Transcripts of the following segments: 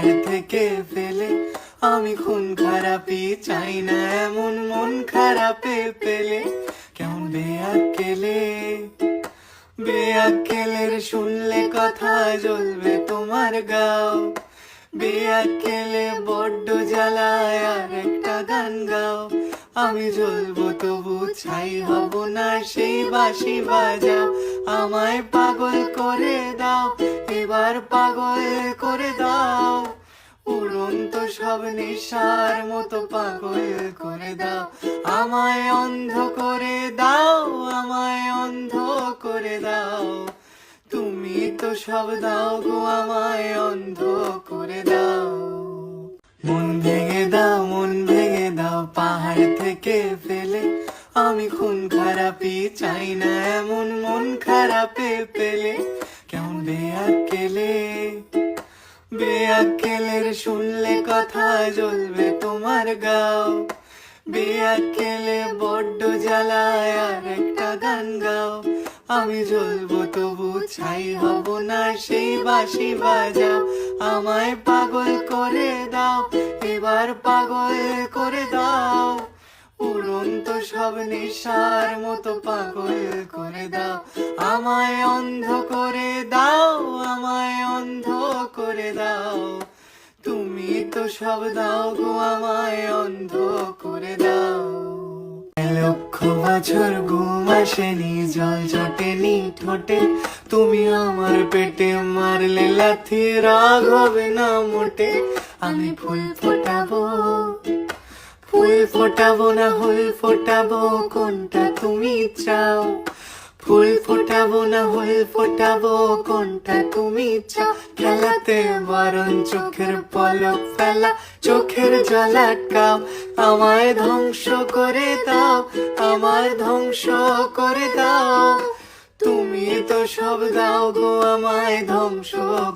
পাহাড় থেকে ফেলে। আমি খুন খারাপি চাই না এমন মন খারাপে পেলে। কেমন বেয়াক্কেলে, বেয়াক্কেলের শুনলে কথা জ্বলবে তোমার গাও। বেয়াক্কেলে বড্ড জ্বালায় আর একটা গান গাও। আমি জ্বলবো তবু ছাই হব না, সেই বাঁশি বাজাও। আমায় পাগল করে দাও, এবার পাগল করে দাও। উড়ন্ত সব নেশার মতো পাগল করে দাও। আমায় অন্ধ করে দাও, আমায় অন্ধ করে দাও। তুমি তো সব দাও গো, আমায় অন্ধ করে দাও। মন ভেঙে দাও, মন ভেঙে দাও পাহাড় থেকে ফেলে। আমি খুন খারাপি চাই না এমন মন খারাপে পেলে। কেমন বেয়াক্কেলে, বেয়াক্কেলের শুনলে কথা জ্বলবে তোমার গাও। বেয়াক্কেলে বড্ড জ্বালায় আর একটা গান গাও। আমি জ্বলবো তবু ছাই হব না, সেই বাঁশি বাজাও। আমায় পাগল করে দাও, এবার পাগল করে দাও। উড়ন্ত সব নেশার মতো পাগল করে দাও। আমায় অন্ধ করে দাও, আমায় অন্ধ করে দাও। তুমি তো সব দাও গো, আমায় অন্ধ করে দাও। লক্ষ বছর ঘুম আসেনি, জল জটেনি ঠোঁটে। তুমি আমার পেটে মারলে লাথি, রাগ হবে না মোটে। আমি ফুল ফোটাবো, ফুল ফোটাবো না ফুল ফোটাবো, কোনটা তুমি চাও? ফুল ফোটাবো না ফুল ফোটাবো, কোনটা তুমি চাও? খেলাতে বারণ চোখের পলক ফেলা, চোখের জল আটকাও। আমায় ধ্বংস করে দাও, আমার ধ্বংস করে দাও। তুমি তো সব দাও গো, আমায় ধ্বংস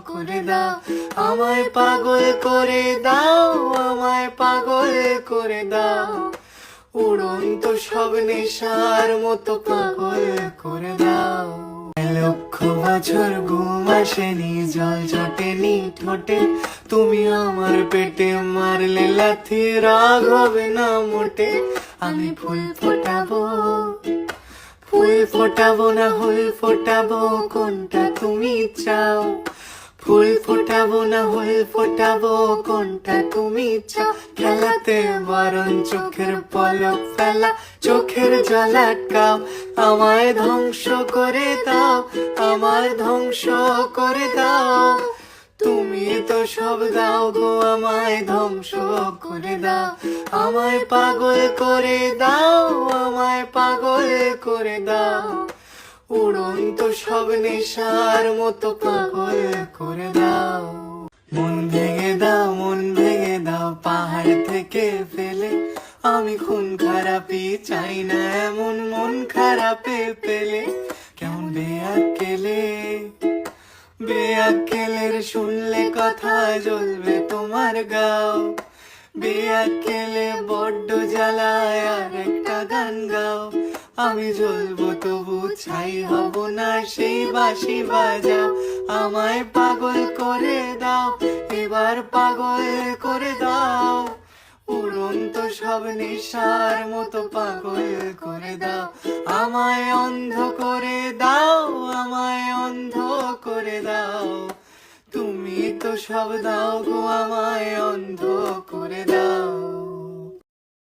করে দাও। আমায় পাগল করে দাও, আমায় পাগল করে দাও। উড়ন্ত সব নেশার মতো পাগল করে দাও। লক্ষ বছর ঘুম আসেনি, জল জটেনি ঠোঁটে। তুমি আমার পেটে মারলে লাথি, রাগ হবে না মোটে। আমি ফুল ফোটাবো, ফুল ফোটাবো না ফুল ফোটাবো, কোনটা তুমি চাও? ফুল ফোটাবো না ফুল ফোটাবো, কোনটা তুমি চাও? খেলাতে বারণ চোখের পলক ফেলা, চোখের জল আটকাও। আমায় ধ্বংস করে দাও, আমার ধ্বংস করে দাও। তুমি তো সব দাও গো, আমায় ধ্বংস করে দাও। আমায় পাগল করে দাও, আমায় পাগল করে দাও। উড়ন্ত সব নেশার মতো পাগল করে দাও। মন ভেঙে দাও, মন ভেঙে দাও পাহাড় থেকে ফেলে। আমি খুন খারাপি চাই না এমন মন খারাপে পেলে। কেমন বেয়াক্কেলে, বেয়াক্কেলের শুনলে কথা জ্বলবে তোমার গাও। বেয়াক্কেলে বড্ড জ্বালায় আর একটা গান গাও। আমি জ্বলবো তবু ছাই হব না, সেই বাঁশি বাজাও। আমায় পাগল করে দাও, এবার পাগল করে দাও। উড়ন্ত সব নেশার মতো পাগল করে দাও। আমায় অন্ধ করে দাও, আমায় অন্ধ করে দাও। তুমি তো সব দাও গো, আমায় অন্ধ করে দাও।